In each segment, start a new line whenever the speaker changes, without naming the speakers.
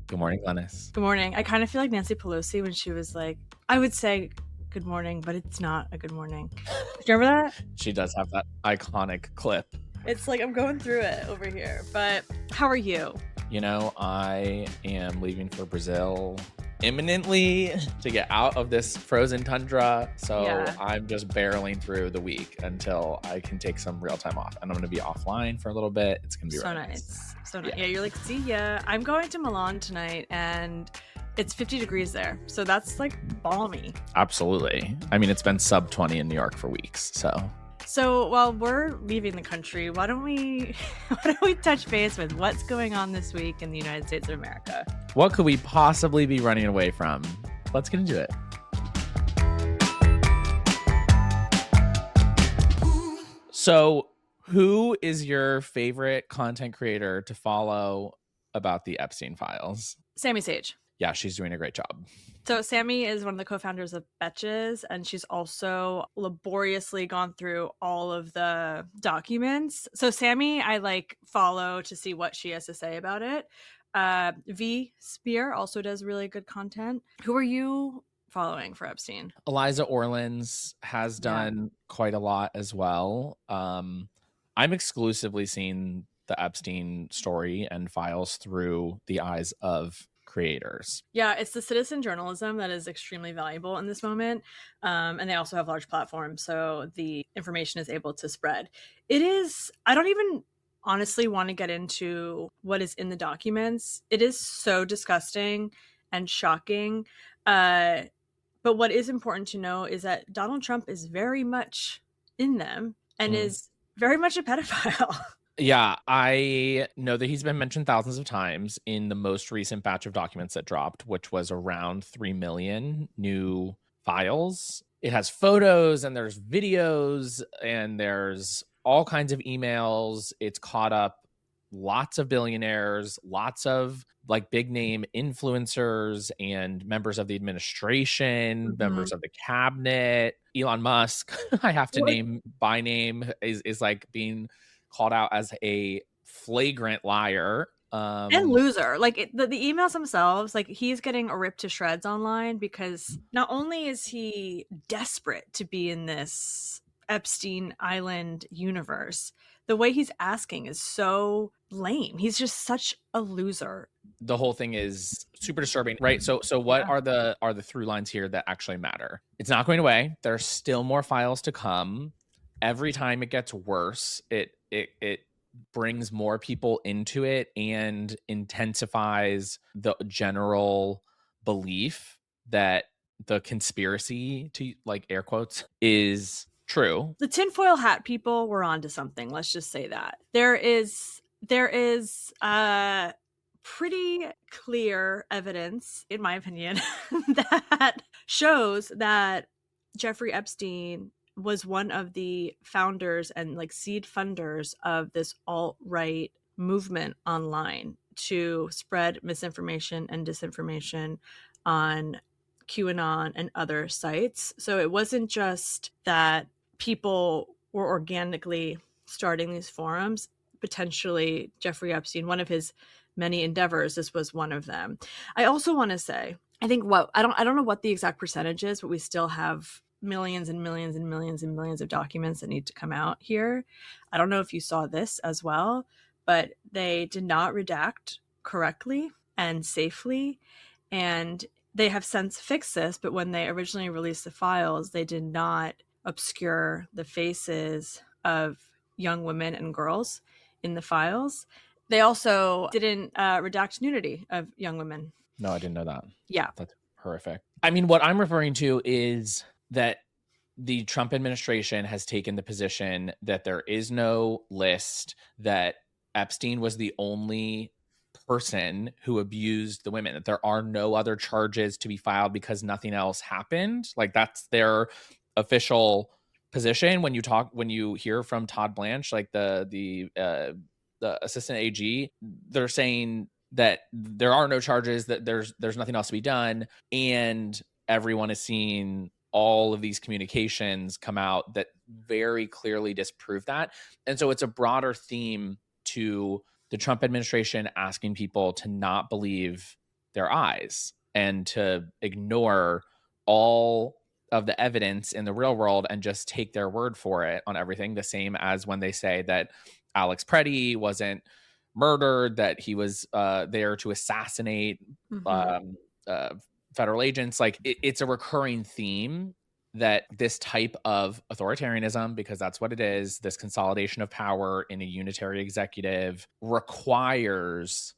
Good morning, Glennis.
Good morning. I kind of feel like Nancy Pelosi when she was like, I would say good morning, but it's not a good morning. Do you remember that?
She does have that iconic clip.
It's like I'm going through it over here. But how are you?
You know, I am leaving for Brazil imminently to get out of this frozen tundra. So
Yeah.
I'm just barreling through the week until I can take some real time off. And I'm going to be offline for a little bit. It's going to be
So
really
nice. So nice.
Yeah.
Yeah, you're like, see ya. I'm going to Milan tonight and it's 50 degrees there. So that's like balmy.
Absolutely. I mean, it's been sub 20 in New York for weeks.
So while we're leaving the country, why don't we touch base with what's going on this week in the United States of America?
What could we possibly be running away from? Let's get into it. So, who is your favorite content creator to follow about the Epstein files?
Sammy Sage.
Yeah, she's doing a great job.
So Sammy is one of the co-founders of Betches, and she's also laboriously gone through all of the documents. So Sammy, I follow to see what she has to say about it. V Spear also does really good content. Who are you following for Epstein?
Eliza Orlins has done quite a lot as well. I'm exclusively seeing the Epstein story and files through the eyes of creators.
Yeah, it's the citizen journalism that is extremely valuable in this moment. And they also have large platforms, so the information is able to spread. I don't even honestly want to get into what is in the documents. It is so disgusting and shocking. But what is important to know is that Donald Trump is very much in them and is very much a pedophile.
Yeah, I know that he's been mentioned thousands of times in the most recent batch of documents that dropped, which was around 3 million new files. It has photos and there's videos and there's all kinds of emails. It's caught up lots of billionaires, lots of big name influencers and members of the administration, members of the cabinet. Elon Musk, I have to name by name, is being called out as a flagrant liar
and loser. The emails themselves, he's getting ripped to shreds online because not only is he desperate to be in this Epstein Island universe, the way he's asking is so lame. He's just such a loser.
The whole thing is super disturbing, right? So what are the through lines here that actually matter? It's not going away. There's still more files to come. Every time it gets worse, it brings more people into it and intensifies the general belief that the conspiracy, to air quotes, is true.
The tinfoil hat people were onto something. Let's just say that there is pretty clear evidence, in my opinion, that shows that Jeffrey Epstein was one of the founders and seed funders of this alt-right movement online to spread misinformation and disinformation on QAnon and other sites. So it wasn't just that people were organically starting these forums. Potentially Jeffrey Epstein, one of his many endeavors, this was one of them. I also want to say, I think I don't know what the exact percentage is, but we still have millions and millions and millions and millions of documents that need to come out here. I don't know if you saw this as well, but they did not redact correctly and safely. And they have since fixed this, but when they originally released the files, they did not obscure the faces of young women and girls in the files. They also didn't redact nudity of young women.
No, I didn't know that.
Yeah.
That's horrific. I mean, what I'm referring to is that the Trump administration has taken the position that there is no list, that Epstein was the only person who abused the women, that there are no other charges to be filed because nothing else happened. That's their official position. When you hear from Todd Blanche, the assistant AG, they're saying that there are no charges, that there's nothing else to be done, and everyone is seeing all of these communications come out that very clearly disprove that. And so it's a broader theme to the Trump administration asking people to not believe their eyes and to ignore all of the evidence in the real world and just take their word for it on everything. The same as when they say that Alex Preddy wasn't murdered, that he was there to assassinate um, uh, federal agents. Like it's a recurring theme that this type of authoritarianism, because that's what it is, this consolidation of power in a unitary executive requires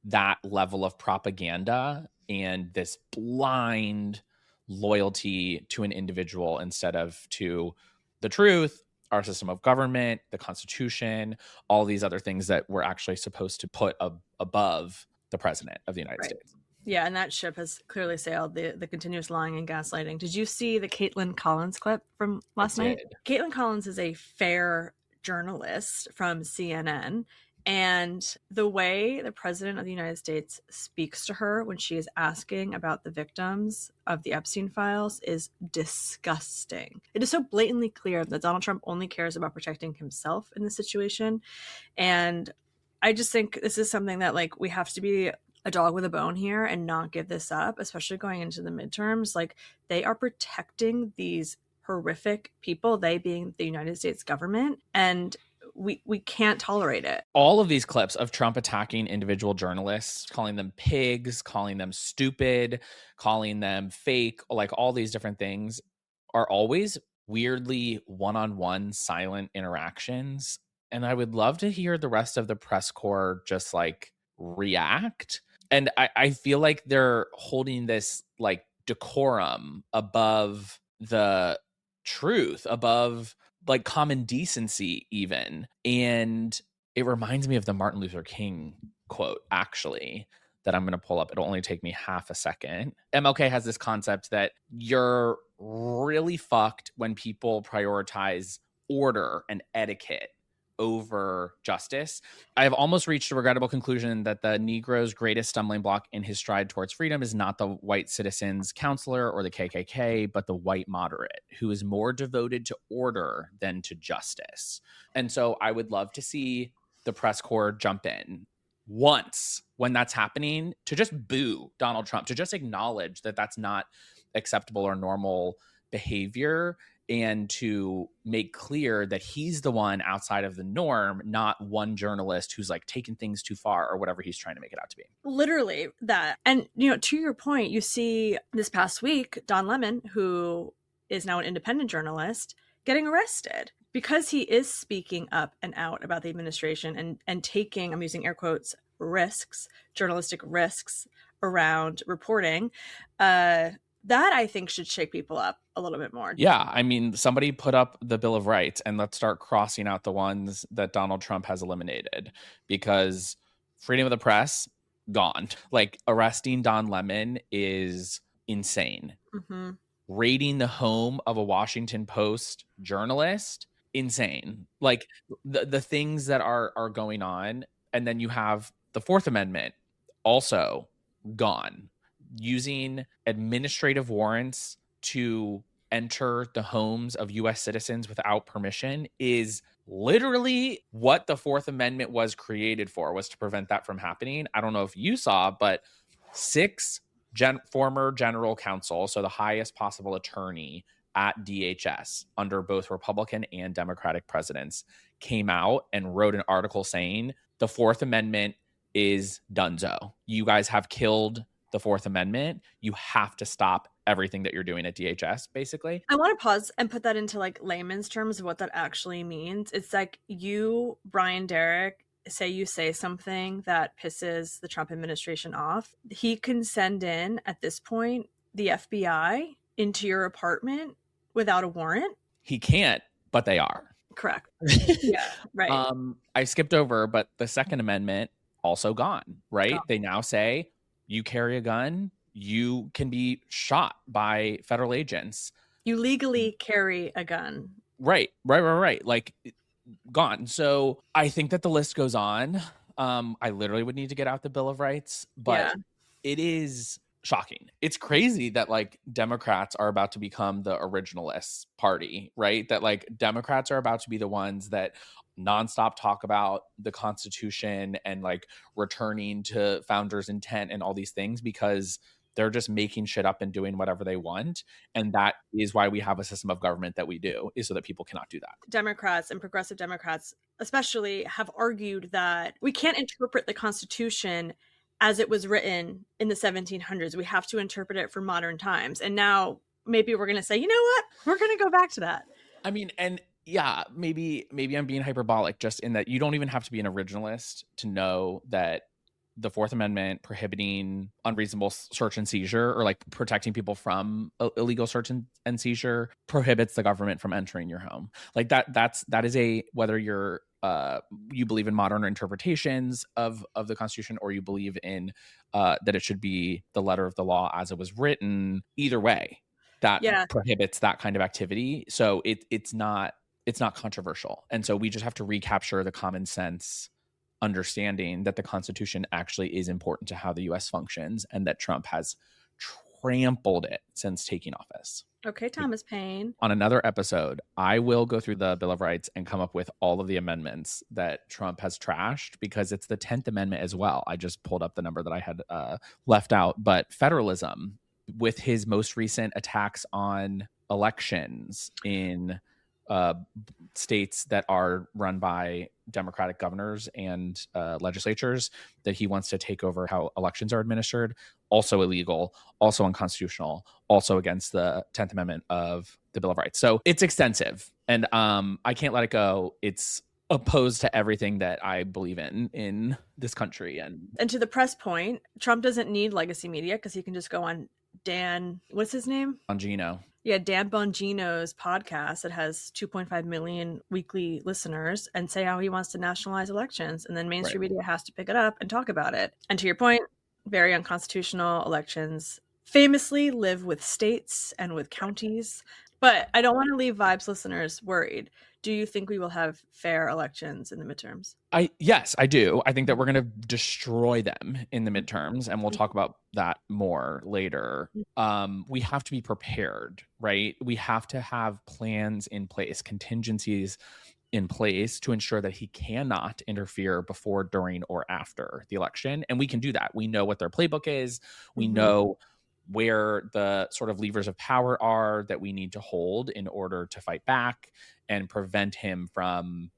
that level of propaganda and this blind loyalty to an individual instead of to the truth, our system of government, the Constitution, all these other things that we're actually supposed to put above the president of the United States.
Yeah, and that ship has clearly sailed, the continuous lying and gaslighting. Did you see the Caitlin Collins clip from last night? Caitlin Collins is a fair journalist from CNN, and the way the president of the United States speaks to her when she is asking about the victims of the Epstein files is disgusting. It is so blatantly clear that Donald Trump only cares about protecting himself in this situation. And I just think this is something that, like, we have to be a dog with a bone here and not give this up, especially going into the midterms. Like, they are protecting these horrific people, they being the United States government, and we can't tolerate it.
All of these clips of Trump attacking individual journalists, calling them pigs, calling them stupid, calling them fake, like all these different things, are always weirdly one-on-one silent interactions. And I would love to hear the rest of the press corps just like react. And I feel like they're holding this like decorum above the truth, above like common decency even. And it reminds me of the Martin Luther King quote, actually, that I'm going to pull up. It'll only take me half a second. MLK has this concept that you're really fucked when people prioritize order and etiquette over justice. I have almost reached a regrettable conclusion that the Negro's greatest stumbling block in his stride towards freedom is not the white citizen's counselor or the KKK, but the white moderate who is more devoted to order than to justice. And so I would love to see the press corps jump in once when that's happening to just boo Donald Trump, to just acknowledge that that's not acceptable or normal behavior, and to make clear that he's the one outside of the norm, not one journalist who's like taking things too far or whatever he's trying to make it out to be.
Literally that. And, you know, to your point, you see this past week, Don Lemon, who is now an independent journalist, getting arrested because he is speaking up and out about the administration and taking, I'm using air quotes, risks, journalistic risks around reporting. That I think should shake people up a little bit more.
Yeah. I mean, somebody put up the Bill of Rights and let's start crossing out the ones that Donald Trump has eliminated, because freedom of the press, gone. Like, arresting Don Lemon is insane.
Mm-hmm.
Raiding the home of a Washington Post journalist, insane. Like the things that are going on. And then you have the Fourth Amendment also gone. Using administrative warrants to enter the homes of US citizens without permission is literally what the Fourth Amendment was created for, was to prevent that from happening. I don't know if you saw, but 6 former general counsel, so the highest possible attorney at DHS under both Republican and Democratic presidents, came out and wrote an article saying the Fourth Amendment is donezo. You guys have killed the Fourth Amendment. You have to stop everything that you're doing at DHS, basically.
I want to pause and put that into like layman's terms of what that actually means. It's like you, Brian Derrick, you say something that pisses the Trump administration off. He can send in, at this point, the FBI into your apartment without a warrant.
He can't, but they are.
Correct. Yeah, right.
I skipped over, but the Second Amendment also gone, right? Gone. They now say you carry a gun, you can be shot by federal agents.
You legally carry a gun.
Right. Like, gone. So I think that the list goes on. I literally would need to get out the Bill of Rights, but It is shocking. It's crazy that like Democrats are about to become the originalist party, right? That like Democrats are about to be the ones that nonstop talk about the Constitution and like returning to founders' intent and all these things, because they're just making shit up and doing whatever they want. And that is why we have a system of government that we do, is so that people cannot do that.
Democrats and progressive Democrats especially have argued that we can't interpret the Constitution as it was written in the 1700s. We have to interpret it for modern times. And now maybe we're going to say, you know what? We're going to go back to that.
I mean, and yeah, maybe I'm being hyperbolic, just in that you don't even have to be an originalist to know that the Fourth Amendment prohibiting unreasonable search and seizure, or like protecting people from illegal search and seizure, prohibits the government from entering your home. Like that is a, whether you're you believe in modern interpretations of the Constitution, or you believe in that it should be the letter of the law as it was written, either way, that prohibits that kind of activity. So it's not controversial. And so we just have to recapture the common sense understanding that the Constitution actually is important to how the US functions, and that Trump has trampled it since taking office.
Okay, Thomas Paine.
On another episode, I will go through the Bill of Rights and come up with all of the amendments that Trump has trashed, because it's the 10th Amendment as well. I just pulled up the number that I had left out. But federalism, with his most recent attacks on elections in states that are run by Democratic governors and legislatures, that he wants to take over how elections are administered, also illegal, also unconstitutional, also against the 10th Amendment of the Bill of Rights. So it's extensive, and I can't let it go. It's opposed to everything that I believe in this country. And
to the press point, Trump doesn't need legacy media, because he can just go on Dan, what's his name?
Bongino.
Yeah, Dan Bongino's podcast that has 2.5 million weekly listeners, and say how he wants to nationalize elections. And then mainstream media has to pick it up and talk about it. And to your point, very unconstitutional elections famously live with states and with counties. But I don't want to leave Vibes listeners worried. Do you think we will have fair elections in the midterms?
Yes, I do. I think that we're going to destroy them in the midterms, and we'll talk about that more later. We have to be prepared, right? We have to have plans in place, contingencies in place, to ensure that he cannot interfere before, during, or after the election. And we can do that. We know what their playbook is. We know where the sort of levers of power are that we need to hold in order to fight back and prevent him from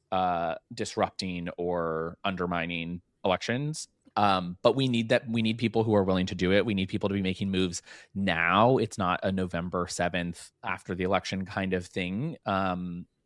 disrupting or undermining elections. But we need people who are willing to do it. We need people to be making moves now. It's not a November 7th after the election kind of thing.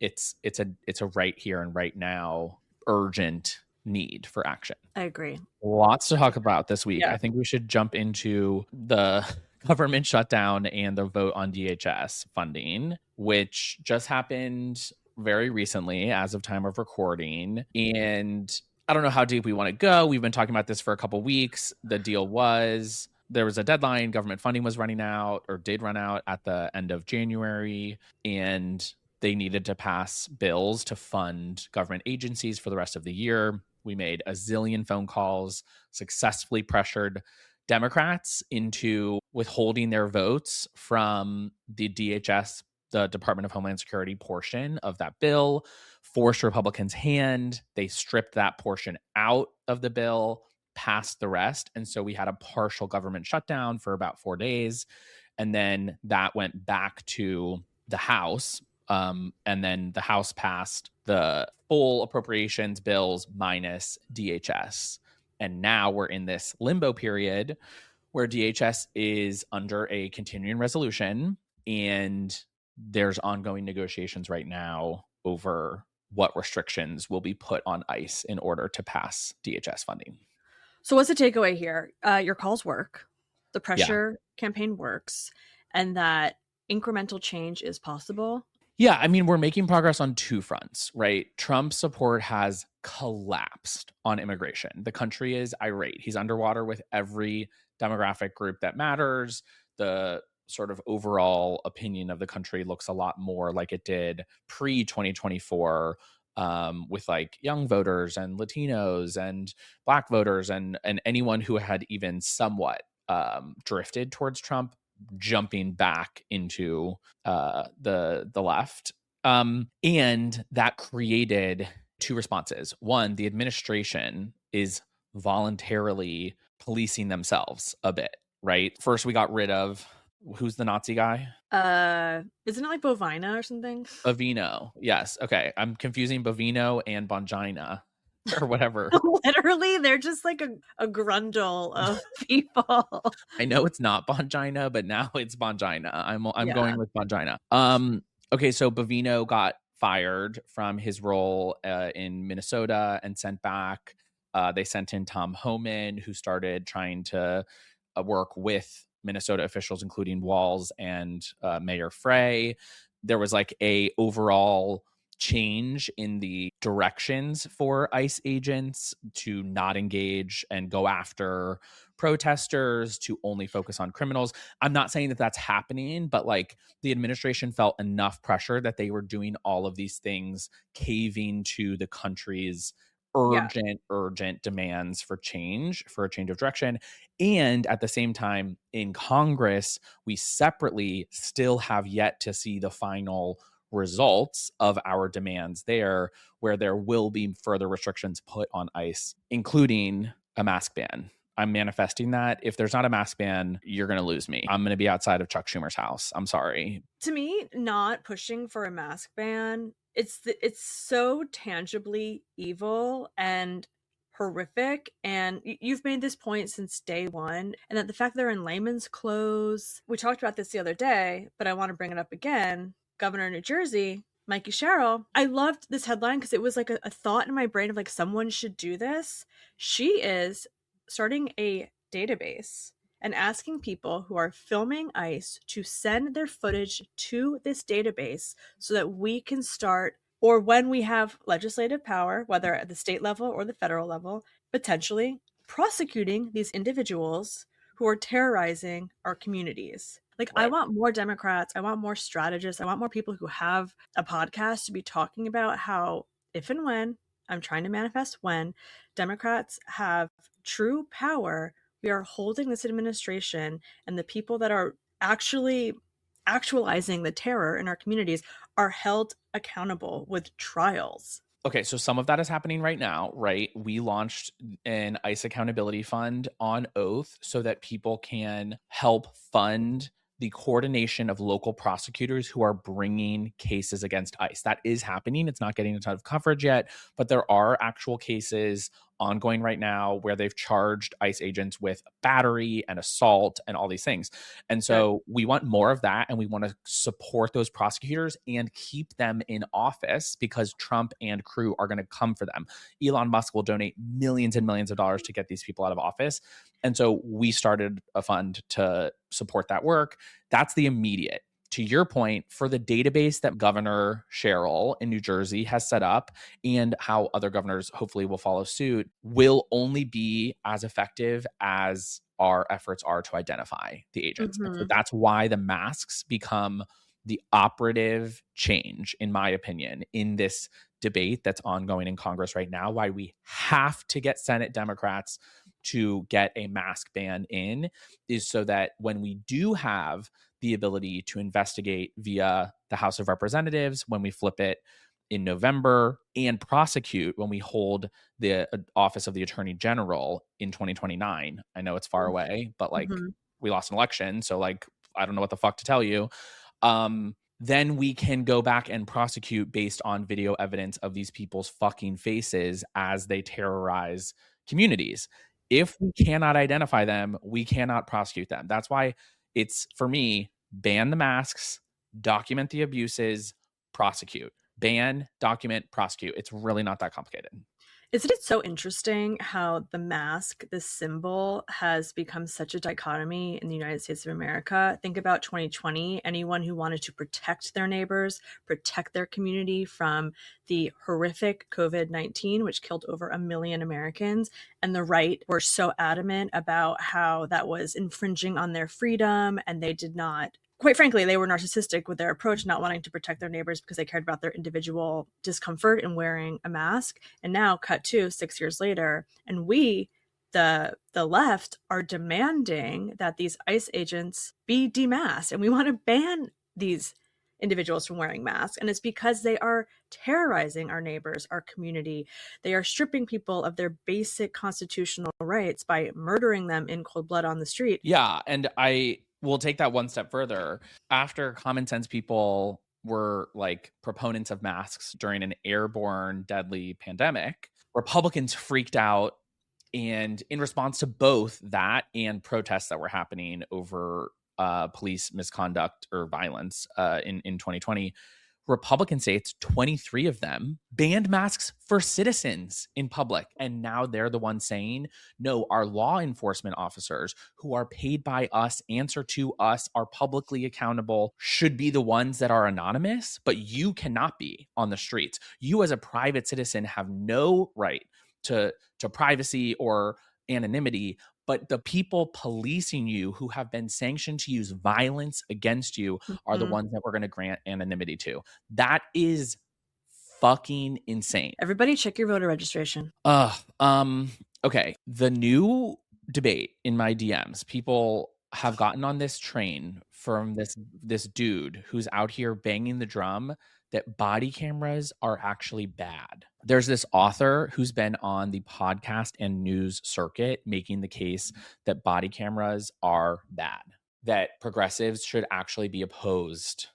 It's a right here and right now urgent need for action.
I agree.
Lots to talk about this week. I think we should jump into the government shutdown and the vote on DHS funding, which just happened very recently as of time of recording. And I don't know how deep we want to go. We've been talking about this for a couple weeks. The deal was there was a deadline. Government funding was running out, or did run out, at the end of January. And they needed to pass bills to fund government agencies for the rest of the year. We made a zillion phone calls, successfully pressured Democrats into withholding their votes from the DHS, the Department of Homeland Security portion of that bill, forced Republicans' hand. They stripped that portion out of the bill, passed the rest. And so we had a partial government shutdown for about 4 days. And then that went back to the House. And then the House passed the full appropriations bills minus DHS. And now we're in this limbo period where DHS is under a continuing resolution, and there's ongoing negotiations right now over what restrictions will be put on ICE in order to pass DHS funding.
So what's the takeaway here? Your calls work. The pressure campaign works, and that incremental change is possible.
Yeah, I mean, we're making progress on two fronts, right? Trump's support has collapsed on immigration. The country is irate. He's underwater with every demographic group that matters. The sort of overall opinion of the country looks a lot more like it did pre-2024, with like young voters and Latinos and Black voters and anyone who had even somewhat drifted towards Trump, jumping back into the left. And that created two responses. One, the administration is voluntarily policing themselves a bit, right? First, we got rid of, who's the Nazi guy?
Isn't it like bovina or something?
Bovino. Yes. Okay. I'm confusing Bovino and Bongina or whatever.
Literally, they're just like a grundle of people.
I know it's not Bongina, but now it's Bongina. I'm
Yeah.
going with Bongina. Okay, so Bovino got fired from his role in Minnesota and sent back. They sent in Tom Homan, who started trying to work with Minnesota officials, including Walz and Mayor Frey. There was like a overall change in the directions for ICE agents to not engage and go after protesters, to only focus on criminals. I'm not saying that that's happening, but like the administration felt enough pressure that they were doing all of these things, caving to the country's
Yeah.
urgent demands for change, for a change of direction. And at the same time, in Congress, we separately still have yet to see the final results of our demands there, where there will be further restrictions put on ICE, including a mask ban. I'm manifesting that. If there's not a mask ban, you're going to lose me. I'm going to be outside of Chuck Schumer's house. I'm sorry.
To me, not pushing for a mask ban, it's so tangibly evil and horrific. And you've made this point since day one, and that the fact they're in layman's clothes, we talked about this the other day, but I want to bring it up again. Governor of New Jersey, Mikey Sherrill, I loved this headline because it was like a thought in my brain of like, someone should do this. She is starting a database and asking people who are filming ICE to send their footage to this database so that we can start, or when we have legislative power, whether at the state level or the federal level, potentially prosecuting these individuals who are terrorizing our communities. Like, I
Right.
want more Democrats, I want more strategists, I want more people who have a podcast to be talking about how, if and when, I'm trying to manifest when, Democrats have true power, we are holding this administration and the people that are actually actualizing the terror in our communities are held accountable with trials.
Okay, so some of that is happening right now, right? We launched an ICE accountability fund on oath so that people can help fund the coordination of local prosecutors who are bringing cases against ICE. That is happening. It's not getting a ton of coverage yet, but there are actual cases ongoing right now where they've charged ICE agents with battery and assault and all these things. And so we want more of that, and we want to support those prosecutors and keep them in office because Trump and crew are going to come for them. Elon Musk will donate millions and millions of dollars to get these people out of office. And so we started a fund to support that work. That's the immediate. To your point, for the database that Governor Sherrill in New Jersey has set up, and how other governors hopefully will follow suit, will only be as effective as our efforts are to identify the agents. And so that's why the masks become the operative change, in my opinion, in this debate that's ongoing in Congress right now, why we have to get Senate Democrats to get a mask ban in, is so that when we do have the ability to investigate via the House of Representatives, when we flip it in November, and prosecute when we hold the office of the Attorney General in 2029. I know it's far away, but like we lost an election. So like, I don't know what the fuck to tell you. Then we can go back and prosecute based on video evidence of these people's fucking faces as they terrorize communities. If we cannot identify them, we cannot prosecute them. That's why it's, for me, ban the masks, document the abuses, prosecute. Ban, document, prosecute. It's really not that complicated.
Isn't it so interesting how the mask, the symbol, has become such a dichotomy in the United States of America? Think about 2020. Anyone who wanted to protect their neighbors, protect their community from the horrific COVID-19, which killed over 1 million Americans, and the right were so adamant about how that was infringing on their freedom, and they did not, quite frankly, they were narcissistic with their approach, not wanting to protect their neighbors because they cared about their individual discomfort in wearing a mask. And now, cut to 6 years later, and we, the left, are demanding that these ICE agents be demasked, and we want to ban these individuals from wearing masks. And it's because they are terrorizing our neighbors, our community. They are stripping people of their basic constitutional rights by murdering them in cold blood on the street.
Yeah. And I will take that one step further. After common sense people were like proponents of masks during an airborne deadly pandemic, Republicans freaked out. And in response to both that and protests that were happening over police misconduct or violence in 2020, Republican states, 23 of them, banned masks for citizens in public. And now they're the ones saying, no, our law enforcement officers who are paid by us, answer to us, are publicly accountable, should be the ones that are anonymous, but you cannot be on the streets. You as a private citizen have no right to privacy or anonymity, but the people policing you who have been sanctioned to use violence against you are the ones that we're going to grant anonymity to. That is fucking insane.
Everybody check your voter registration.
Okay. The new debate in my DMs, people have gotten on this train from this dude who's out here banging the drum that body cameras are actually bad. There's this author who's been on the podcast and news circuit making the case that body cameras are bad, that progressives should actually be opposed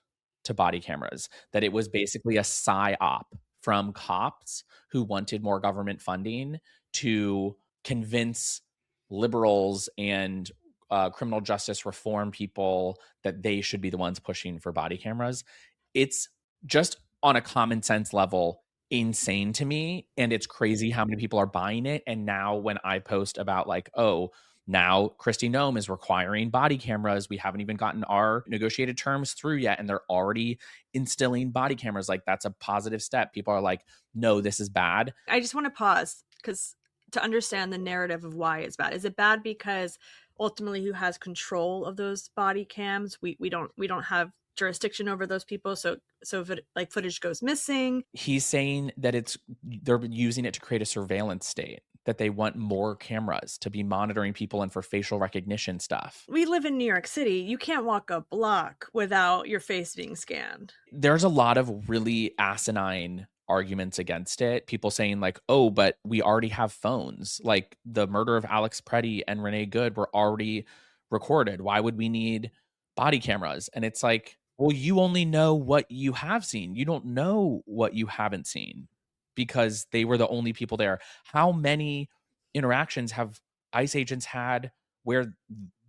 to body cameras, that it was basically a psyop from cops who wanted more government funding to convince liberals and criminal justice reform people that they should be the ones pushing for body cameras. It's just on a common sense level insane to me, and it's crazy how many people are buying it. And now when I post about like, oh, now Kristi Noem is requiring body cameras, we haven't even gotten our negotiated terms through yet, and they're already instilling body cameras, like that's a positive step. People are like, no, this is bad.
I just want to pause because to understand the narrative of why it's bad. Is it bad because ultimately who has control of those body cams? We don't have jurisdiction over those people, so if it, like, footage goes missing.
He's saying that they're using it to create a surveillance state, that they want more cameras to be monitoring people and for facial recognition stuff.
We live in New York City. You can't walk a block without your face being scanned.
There's a lot of really asinine arguments against it. People saying like, oh, but we already have phones. Like the murder of Alex Preddy and Renee Good were already recorded. Why would we need body cameras? And it's like, well, you only know what you have seen. You don't know what you haven't seen because they were the only people there. How many interactions have ICE agents had where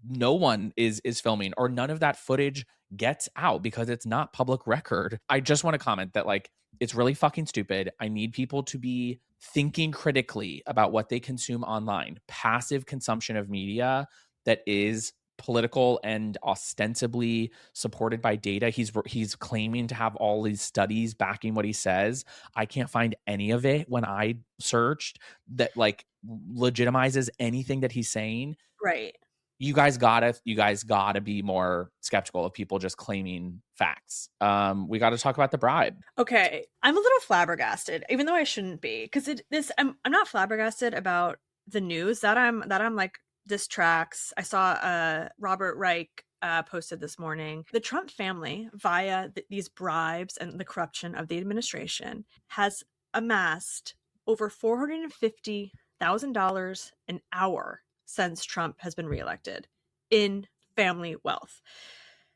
no one is filming or none of that footage gets out because it's not public record? I just want to comment that like, it's really fucking stupid. I need people to be thinking critically about what they consume online. Passive consumption of media that is political and ostensibly supported by data. He's claiming to have all these studies backing what he says. I can't find any of it when I searched that like legitimizes anything that he's saying.
Right.
You guys gotta be more skeptical of people just claiming facts. We got to talk about the bribe.
Okay, I'm a little flabbergasted, even though I shouldn't be, because I'm not flabbergasted about the news that I'm like, this tracks. I saw Robert Reich posted this morning. The Trump family, via these bribes and the corruption of the administration, has amassed over $450,000 an hour since Trump has been reelected in family wealth.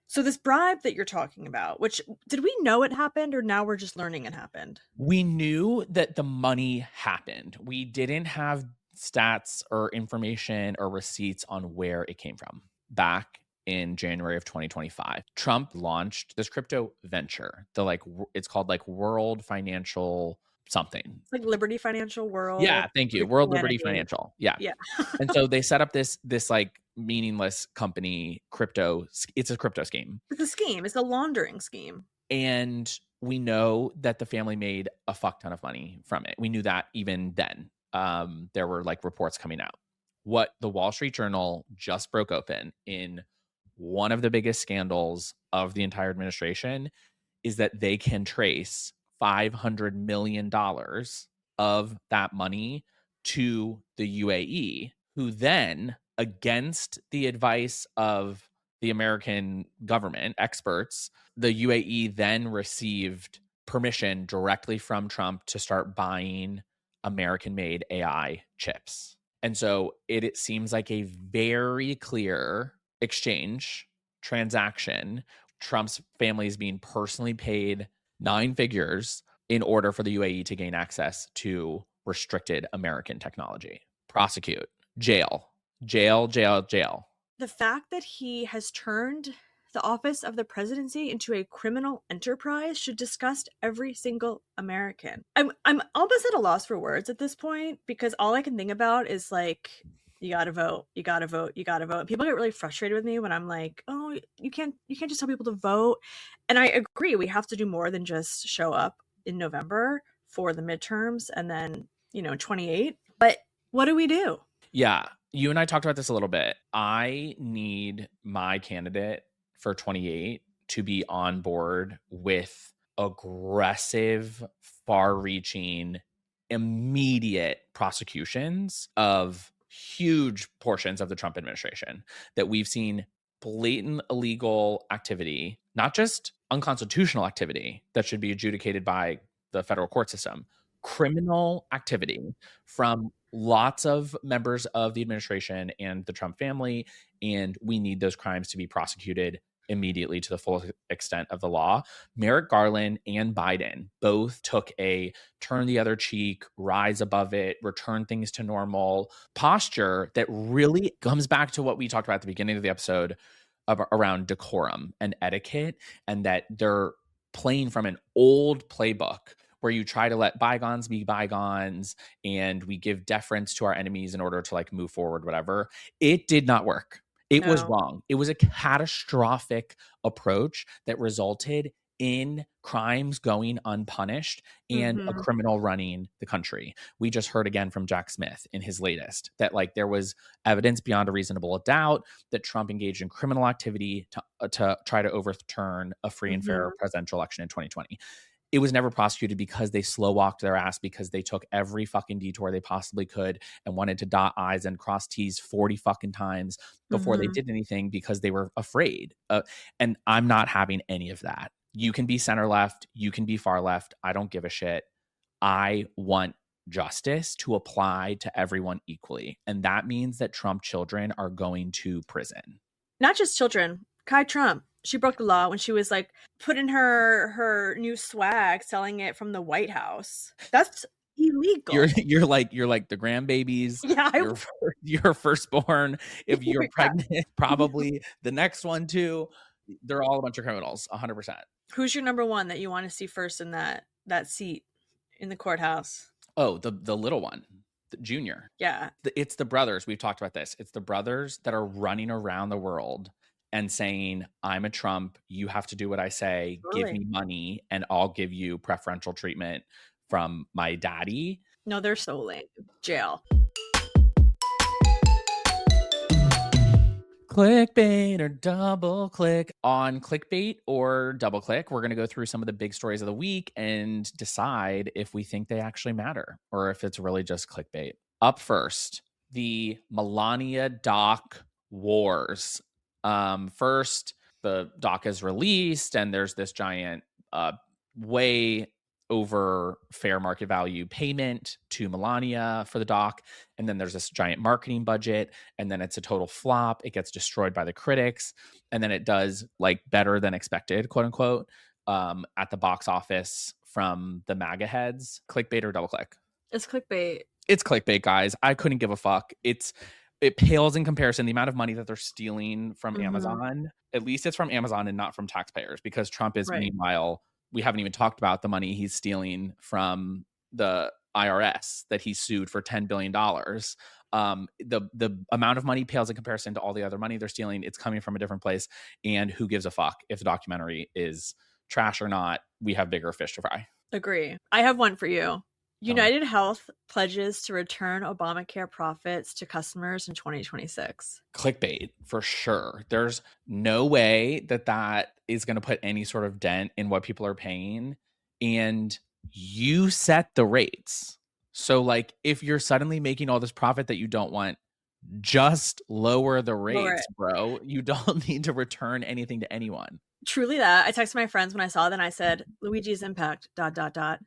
So this bribe that you're talking about, which, did we know it happened or now we're just learning it happened?
We knew that the money happened. We didn't have stats or information or receipts on where it came from. Back in January of 2025, Trump launched this crypto venture. It's called like World Financial something.
It's like Liberty Financial World.
Yeah, thank you. World Liberty Financial. Yeah. And so they set up this like meaningless company, crypto. It's a crypto scheme.
It's a scheme. It's a laundering scheme.
And we know that the family made a fuck ton of money from it. We knew that even then. There were like reports coming out. What the Wall Street Journal just broke open in one of the biggest scandals of the entire administration is that they can trace $500 million of that money to the UAE, who then, against the advice of the American government experts, the UAE then received permission directly from Trump to start buying American-made AI chips. And so it seems like a very clear exchange transaction. Trump's family is being personally paid 9 figures in order for the UAE to gain access to restricted American technology. Prosecute, jail, jail, jail, jail.
The fact that he has turned the office of the presidency into a criminal enterprise should disgust every single American. I'm almost at a loss for words at this point, because all I can think about is like, you gotta vote, you gotta vote, you gotta vote. And people get really frustrated with me when I'm like, oh, you can't just tell people to vote. And I agree, we have to do more than just show up in November for the midterms and then, 28. But what do we do?
Yeah. You and I talked about this a little bit. I need my candidate for 28 to be on board with aggressive, far-reaching, immediate prosecutions of huge portions of the Trump administration. That we've seen blatant illegal activity, not just unconstitutional activity that should be adjudicated by the federal court system, criminal activity from lots of members of the administration and the Trump family. And we need those crimes to be prosecuted immediately to the full extent of the law. Merrick Garland and Biden both took a turn the other cheek, rise above it, return things to normal posture that really comes back to what we talked about at the beginning of the episode around decorum and etiquette, and that they're playing from an old playbook where you try to let bygones be bygones and we give deference to our enemies in order to like move forward, whatever. It did not work. It was wrong. It was a catastrophic approach that resulted in crimes going unpunished and a criminal running the country. We just heard again from Jack Smith in his latest that like there was evidence beyond a reasonable doubt that Trump engaged in criminal activity to try to overturn a free and fair presidential election in 2020. It was never prosecuted because they slow walked their ass, because they took every fucking detour they possibly could and wanted to dot I's and cross T's 40 fucking times before they did anything because they were afraid. And I'm not having any of that. You can be center left. You can be far left. I don't give a shit. I want justice to apply to everyone equally. And that means that Trump children are going to prison.
Not just children. Kai Trump. She broke the law when she was like putting her new swag, selling it from the White House. That's illegal.
You're like the grandbabies.
Yeah,
your firstborn. If you're pregnant, probably the next one too. They're all a bunch of criminals, 100%.
Who's your number one that you want to see first in that seat in the courthouse?
Oh, the little one, the junior.
Yeah,
it's the brothers. We've talked about this. It's the brothers that are running around the world and saying, I'm a Trump, you have to do what I say, give me money, and I'll give you preferential treatment from my daddy.
No, they're so lame. Jail.
Clickbait or double click. On clickbait or double click, we're going to go through some of the big stories of the week and decide if we think they actually matter or if it's really just clickbait. Up first, the Melania doc wars. First, the doc is released and there's this giant way over fair market value payment to Melania for the doc. And then there's this giant marketing budget. And then it's a total flop. It gets destroyed by the critics. And then it does like better than expected, quote unquote, at the box office from the MAGA heads. Clickbait or double click?
It's clickbait.
It's clickbait, guys. I couldn't give a fuck. It pales in comparison. The amount of money that they're stealing from Amazon, at least it's from Amazon and not from taxpayers, because Trump is meanwhile, we haven't even talked about the money he's stealing from the IRS that he sued for $10 billion. The amount of money pales in comparison to all the other money they're stealing. It's coming from a different place. And who gives a fuck if the documentary is trash or not? We have bigger fish to fry.
Agree. I have one for you. United Health pledges to return Obamacare profits to customers in 2026.
Clickbait, for sure. There's no way that is going to put any sort of dent in what people are paying. And you set the rates. So, like, if you're suddenly making all this profit that you don't want, just lower the
Lower
rates,
it.
bro. You don't need to return anything to anyone.
Truly that. I texted my friends when I saw that and I said, Luigi's impact, dot, dot, dot.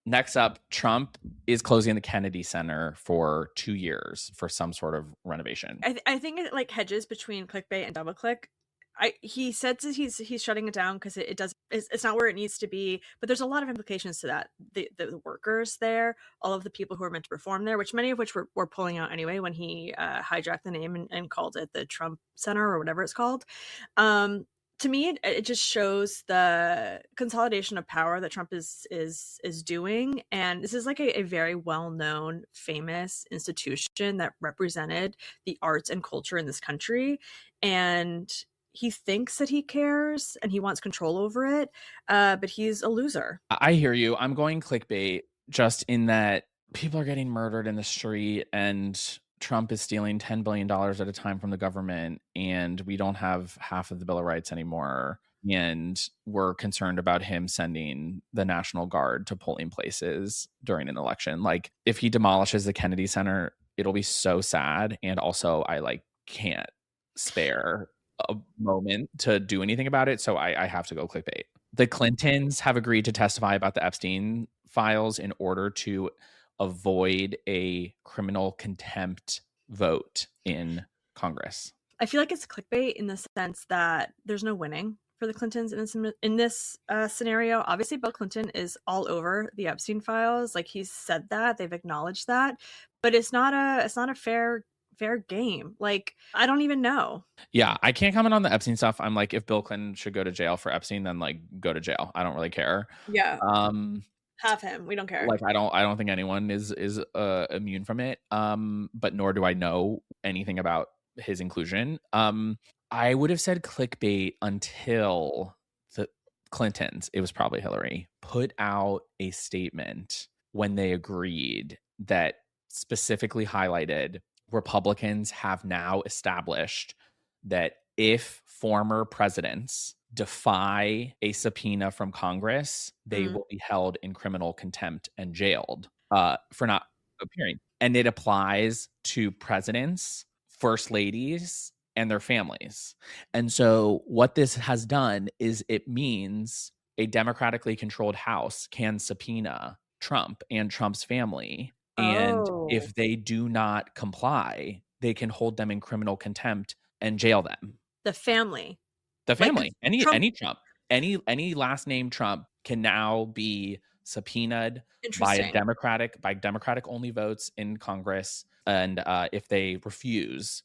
Next up, Trump is closing the Kennedy Center for 2 years for some sort of renovation.
I think it like hedges between clickbait and double click. He said that he's shutting it down because it's not where it needs to be, but there's a lot of implications to that. The workers there, all of the people who are meant to perform there, which many of which were pulling out anyway when he hijacked the name and called it the Trump Center or whatever it's called. To me, it just shows the consolidation of power that Trump is doing, and this is like a very well known, famous institution that represented the arts and culture in this country, and he thinks that he cares and he wants control over it, but he's a loser.
I hear you. I'm going clickbait just in that people are getting murdered in the street and Trump is stealing $10 billion at a time from the government, and we don't have half of the Bill of Rights anymore. And we're concerned about him sending the National Guard to polling places during an election. Like, if he demolishes the Kennedy Center, it'll be so sad. And also, I like can't spare a moment to do anything about it. So I have to go clickbait. The Clintons have agreed to testify about the Epstein files in order to avoid a criminal contempt vote in Congress.
I feel like it's clickbait in the sense that there's no winning for the Clintons in this scenario. Obviously, Bill Clinton is all over the Epstein files. Like, he's said that, they've acknowledged that, but it's not a fair game. Like, I don't even know.
Yeah, I can't comment on the Epstein stuff. I'm like, if Bill Clinton should go to jail for Epstein, then like go to jail. I don't really care.
Yeah. Have him. We don't care.
Like, I don't think anyone is immune from it. But nor do I know anything about his inclusion. I would have said clickbait until the Clintons, it was probably Hillary, put out a statement when they agreed that specifically highlighted Republicans have now established that if former presidents defy a subpoena from Congress, they will be held in criminal contempt and jailed for not appearing. And it applies to presidents, first ladies, and their families. And so what this has done is it means a democratically controlled House can subpoena Trump and Trump's family. And if they do not comply, they can hold them in criminal contempt and jail them.
The family.
Like, any Trump, any last name Trump can now be subpoenaed by Democratic only votes in Congress. And if they refuse,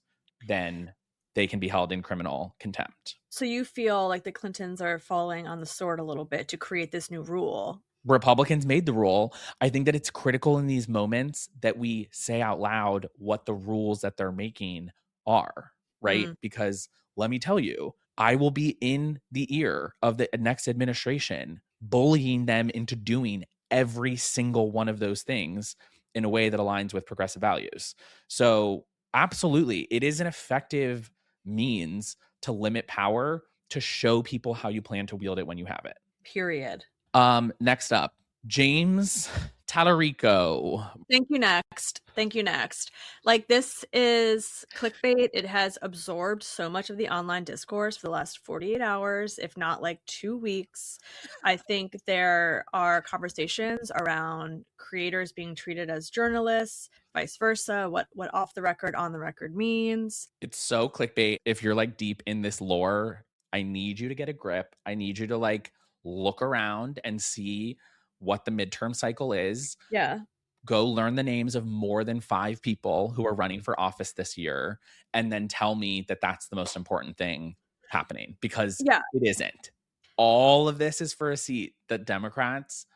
then they can be held in criminal contempt.
So you feel like the Clintons are falling on the sword a little bit to create this new rule?
Republicans made the rule. I think that it's critical in these moments that we say out loud what the rules that they're making are, right? Because let me tell you, I will be in the ear of the next administration, bullying them into doing every single one of those things in a way that aligns with progressive values. So absolutely, it is an effective means to limit power, to show people how you plan to wield it when you have it.
Period.
Next up, James Tallarico.
Thank you next. Like, this is clickbait. It has absorbed so much of the online discourse for the last 48 hours, if not like 2 weeks. I think there are conversations around creators being treated as journalists, vice versa, what off the record, on the record means.
It's so clickbait. If you're like deep in this lore, I need you to get a grip. I need you to like look around and see what the midterm cycle is.
Yeah.
Go learn the names of more than 5 people who are running for office this year, and then tell me that that's the most important thing happening, because it isn't. All of this is for a seat that Democrats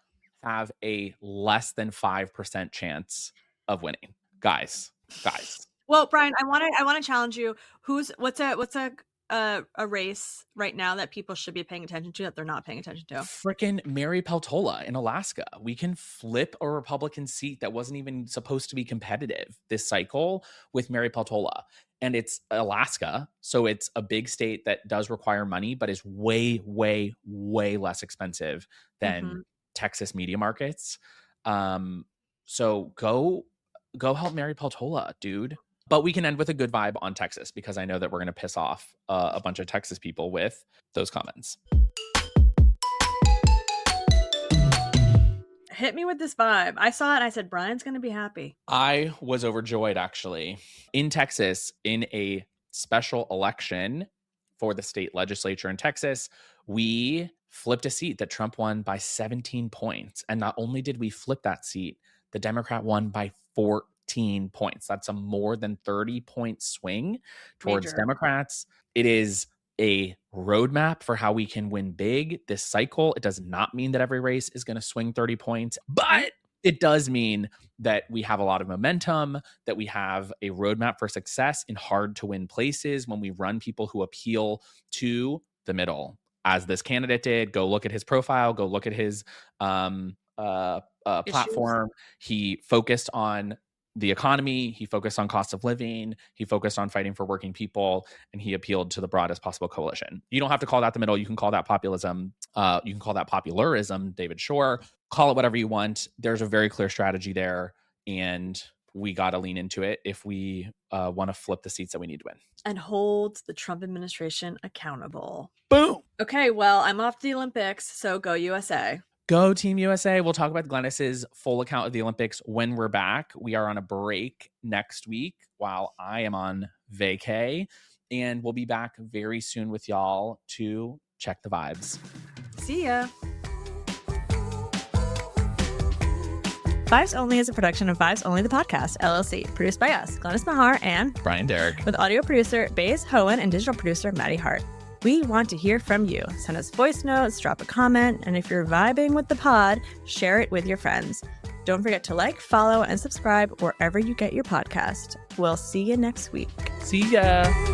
have a less than 5% chance of winning. Guys.
Well, Brian, I want to challenge you. What's a race right now that people should be paying attention to that they're not paying attention to?
Frickin' Mary Peltola in Alaska. We can flip a Republican seat that wasn't even supposed to be competitive this cycle with Mary Peltola. And it's Alaska, so it's a big state that does require money, but is way, way, way less expensive than Texas media markets. So go help Mary Peltola, dude. But we can end with a good vibe on Texas, because I know that we're going to piss off a bunch of Texas people with those comments.
Hit me with this vibe. I saw it and I said, Brian's going to be happy.
I was overjoyed, actually. In Texas, in a special election for the state legislature in Texas, we flipped a seat that Trump won by 17 points. And not only did we flip that seat, the Democrat won by 14 points. That's a more than 30-point swing towards
Major.
Democrats. It is a roadmap for how we can win big this cycle. It does not mean that every race is going to swing 30 points, but it does mean that we have a lot of momentum, that we have a roadmap for success in hard to win places when we run people who appeal to the middle, as this candidate did. Go look at his profile, go look at his platform. He focused on the economy, he focused on cost of living, he focused on fighting for working people, and he appealed to the broadest possible coalition. You don't have to call that the middle. You can call that populism. You can call that popularism, David Shore. Call it whatever you want. There's a very clear strategy there, and we got to lean into it if we want to flip the seats that we need to win.
And hold the Trump administration accountable.
Boom.
Okay, well, I'm off to the Olympics, so go USA.
Go Team USA. We'll talk about Glennis's full account of the Olympics when we're back. We are on a break next week while I am on vacay, and we'll be back very soon with y'all to check the vibes.
See ya.
Vibes Only is a production of Vibes Only the Podcast, LLC, produced by us, Glennis Meagher and
Brian Derrick,
with audio producer Baze Hohen and digital producer Maddie Hart. We want to hear from you. Send us voice notes, drop a comment, and if you're vibing with the pod, share it with your friends. Don't forget to like, follow, and subscribe wherever you get your podcast. We'll see you next week.
See ya.